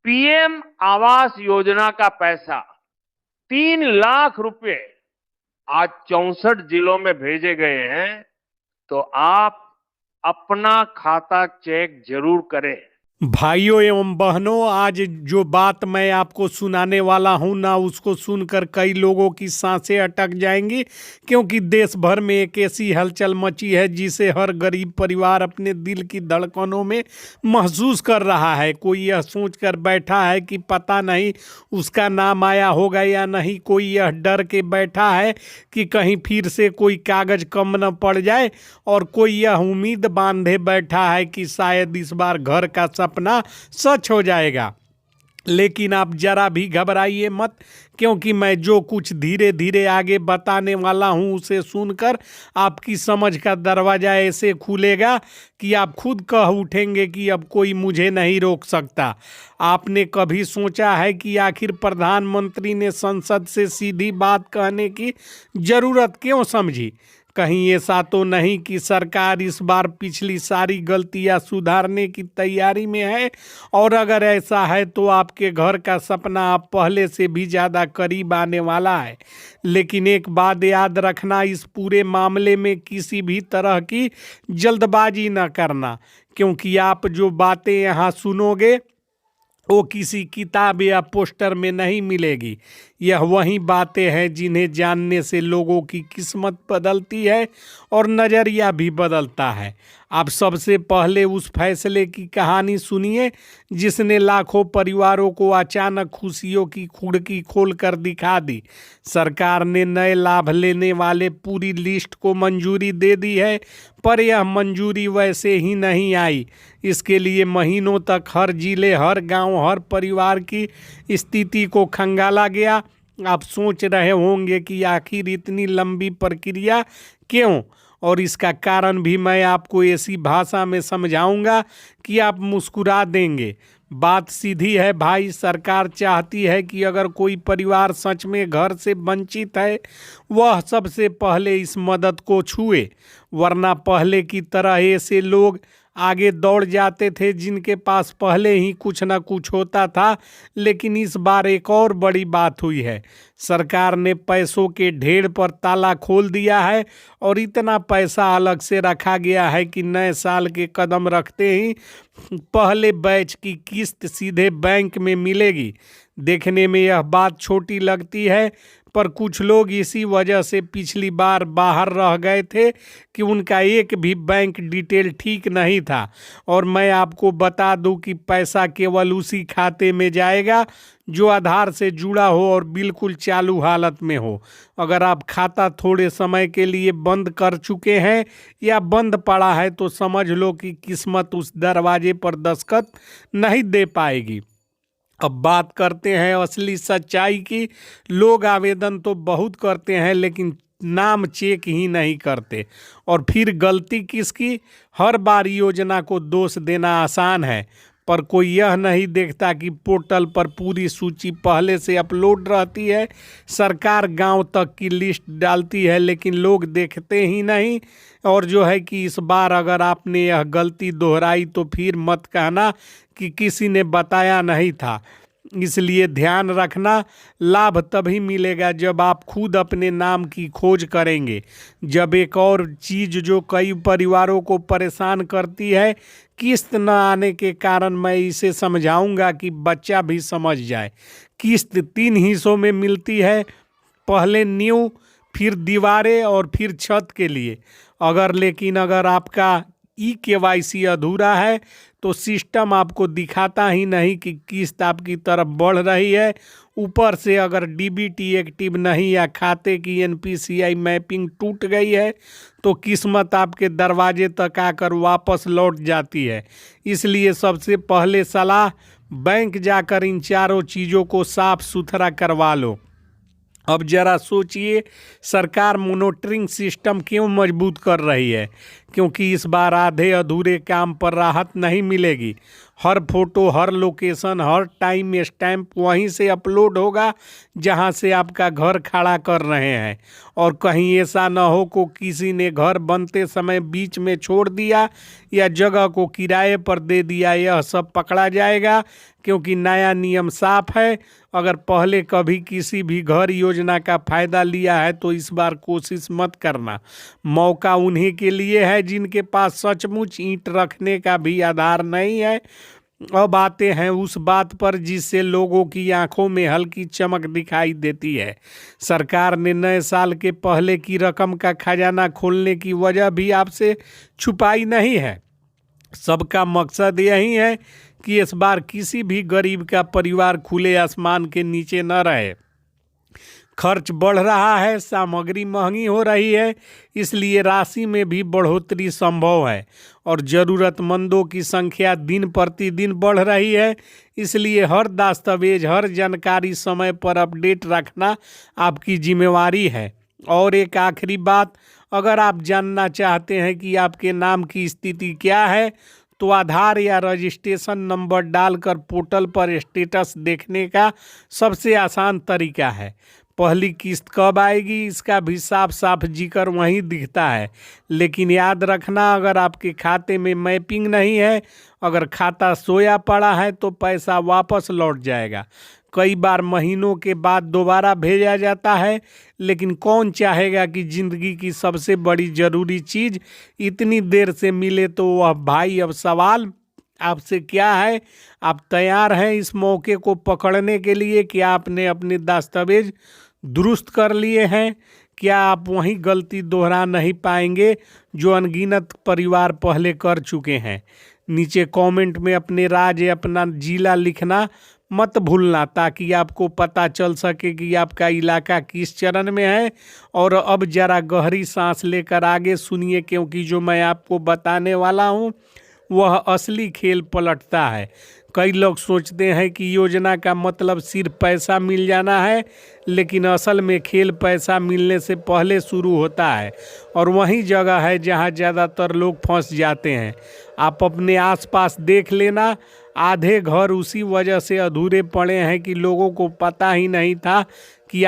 PM Awas Yojana का पैसा 3 लाख रुपए आज 64 जिलों में भेजे गए हैं। तो आप अपना खाता चेक जरूर करें। भाइयों एवं बहनों, आज जो बात मैं आपको सुनाने वाला हूं ना, उसको सुनकर कई लोगों की सांसें अटक जाएंगी, क्योंकि देश भर में एक ऐसी हलचल मची है जिसे हर गरीब परिवार अपने दिल की धड़कनों में महसूस कर रहा है। कोई यह सोचकर बैठा है कि पता नहीं उसका नाम आया होगा या नहीं, कोई यह डर के बैठा है कि कहीं फिर से कोई कागज कम न पड़ जाए, और कोई यह उम्मीद बांधे बैठा है कि शायद इस बार घर का सपना सच हो जाएगा। लेकिन आप जरा भी घबराइए मत, क्योंकि मैं जो कुछ धीरे धीरे आगे बताने वाला हूं उसे सुनकर आपकी समझ का दरवाजा ऐसे खुलेगा कि आप खुद कह उठेंगे कि अब कोई मुझे नहीं रोक सकता। आपने कभी सोचा है कि आखिर प्रधानमंत्री ने संसद से सीधी बात कहने की जरूरत क्यों समझी? कहीं ऐसा तो नहीं कि सरकार इस बार पिछली सारी गलतियां सुधारने की तैयारी में है? और अगर ऐसा है तो आपके घर का सपना आप पहले से भी ज़्यादा करीब आने वाला है। लेकिन एक बात याद रखना, इस पूरे मामले में किसी भी तरह की जल्दबाजी न करना, क्योंकि आप जो बातें यहाँ सुनोगे वो किसी किताब या पोस्टर में नहीं मिलेगी। यह वही बातें हैं जिन्हें जानने से लोगों की किस्मत बदलती है और नज़रिया भी बदलता है। आप सबसे पहले उस फैसले की कहानी सुनिए जिसने लाखों परिवारों को अचानक खुशियों की खिड़की खोल कर दिखा दी। सरकार ने नए लाभ लेने वाले पूरी लिस्ट को मंजूरी दे दी है, पर यह मंजूरी वैसे ही नहीं आई। इसके लिए महीनों तक हर जिले, हर गांव, हर परिवार की स्थिति को खंगाला गया। आप सोच रहे होंगे कि आखिर इतनी लंबी प्रक्रिया क्यों, और इसका कारण भी मैं आपको ऐसी भाषा में समझाऊंगा कि आप मुस्कुरा देंगे। बात सीधी है भाई, सरकार चाहती है कि अगर कोई परिवार सच में घर से वंचित है, वह सबसे पहले इस मदद को छुए। वरना पहले की तरह ऐसे लोग आगे दौड़ जाते थे जिनके पास पहले ही कुछ ना कुछ होता था। लेकिन इस बार एक और बड़ी बात हुई है। सरकार ने पैसों के ढेर पर ताला खोल दिया है और इतना पैसा अलग से रखा गया है कि नए साल के कदम रखते ही पहले बैच की किस्त सीधे बैंक में मिलेगी। देखने में यह बात छोटी लगती है, पर कुछ लोग इसी वजह से पिछली बार बाहर रह गए थे कि उनका एक भी बैंक डिटेल ठीक नहीं था। और मैं आपको बता दूं कि पैसा केवल उसी खाते में जाएगा जो आधार से जुड़ा हो और बिल्कुल चालू हालत में हो। अगर आप खाता थोड़े समय के लिए बंद कर चुके हैं या बंद पड़ा है तो समझ लो कि किस्मत उस दरवाजे पर दस्तखत नहीं दे पाएगी। अब बात करते हैं असली सच्चाई की। लोग आवेदन तो बहुत करते हैं लेकिन नाम चेक ही नहीं करते। और फिर गलती किसकी? हर बार योजना को दोष देना आसान है, पर कोई यह नहीं देखता कि पोर्टल पर पूरी सूची पहले से अपलोड रहती है। सरकार गांव तक की लिस्ट डालती है लेकिन लोग देखते ही नहीं। और जो है कि इस बार अगर आपने यह गलती दोहराई तो फिर मत कहना कि किसी ने बताया नहीं था। इसलिए ध्यान रखना, लाभ तभी मिलेगा जब आप खुद अपने नाम की खोज करेंगे। जब एक और चीज़ जो कई परिवारों को परेशान करती है, किस्त न आने के कारण, मैं इसे समझाऊंगा कि बच्चा भी समझ जाए। किस्त 3 हिस्सों में मिलती है, पहले नींव, फिर दीवारें और फिर छत के लिए। लेकिन अगर आपका KYC अधूरा है तो सिस्टम आपको दिखाता ही नहीं कि किस्त आपकी तरफ बढ़ रही है। ऊपर से अगर DBT एक्टिव नहीं या खाते की NPCI मैपिंग टूट गई है तो किस्मत आपके दरवाजे तक आकर वापस लौट जाती है। इसलिए सबसे पहले सलाह, बैंक जाकर इन चारों चीज़ों को साफ सुथरा करवा लो। अब जरा सोचिए, सरकार मॉनिटरिंग सिस्टम क्यों मजबूत कर रही है? क्योंकि इस बार आधे अधूरे काम पर राहत नहीं मिलेगी। हर फोटो, हर लोकेशन, हर टाइम स्टैम्प वहीं से अपलोड होगा जहां से आपका घर खड़ा कर रहे हैं। और कहीं ऐसा ना हो को किसी ने घर बनते समय बीच में छोड़ दिया या जगह को किराए पर दे दिया, यह सब पकड़ा जाएगा। क्योंकि नया नियम साफ है। अगर पहले कभी किसी भी घर योजना का फायदा लिया है तो इस बार कोशिश मत करना। मौका उन्हीं के लिए है जिनके पास सचमुच ईंट रखने का भी आधार नहीं है। अब आते हैं उस बात पर जिससे लोगों की आंखों में हल्की चमक दिखाई देती है। सरकार ने नए साल के पहले की रकम का खजाना खोलने की वजह भी आपसे छुपाई नहीं है। सबका मकसद यही है कि इस बार किसी भी गरीब का परिवार खुले आसमान के नीचे न रहे। खर्च बढ़ रहा है, सामग्री महंगी हो रही है, इसलिए राशि में भी बढ़ोतरी संभव है। और ज़रूरतमंदों की संख्या दिन प्रतिदिन बढ़ रही है, इसलिए हर दस्तावेज, हर जानकारी समय पर अपडेट रखना आपकी जिम्मेवारी है। और एक आखिरी बात, अगर आप जानना चाहते हैं कि आपके नाम की स्थिति क्या है तो आधार या रजिस्ट्रेशन नंबर डालकर पोर्टल पर स्टेटस देखने का सबसे आसान तरीका है। पहली किस्त कब आएगी इसका भी साफ साफ जिक्र वहीं दिखता है। लेकिन याद रखना, अगर आपके खाते में मैपिंग नहीं है, अगर खाता सोया पड़ा है तो पैसा वापस लौट जाएगा। कई बार महीनों के बाद दोबारा भेजा जाता है, लेकिन कौन चाहेगा कि ज़िंदगी की सबसे बड़ी ज़रूरी चीज़ इतनी देर से मिले। तो वह भाई, अब सवाल आपसे क्या है, आप तैयार हैं इस मौके को पकड़ने के लिए? क्या आपने अपने दस्तावेज दुरुस्त कर लिए हैं? क्या आप वही गलती दोहरा नहीं पाएंगे जो अनगिनत परिवार पहले कर चुके हैं? नीचे कमेंट में अपने राज्य, अपना जिला लिखना मत भूलना, ताकि आपको पता चल सके कि आपका इलाका किस चरण में है। और अब जरा गहरी सांस लेकर आगे सुनिए, क्योंकि जो मैं आपको बताने वाला हूँ वह असली खेल पलटता है। कई लोग सोचते हैं कि योजना का मतलब सिर्फ पैसा मिल जाना है, लेकिन असल में खेल पैसा मिलने से पहले शुरू होता है। और वही जगह है जहां ज़्यादातर लोग फंस जाते हैं। आप अपने आसपास देख लेना, आधे घर उसी वजह से अधूरे पड़े हैं कि लोगों को पता ही नहीं था कि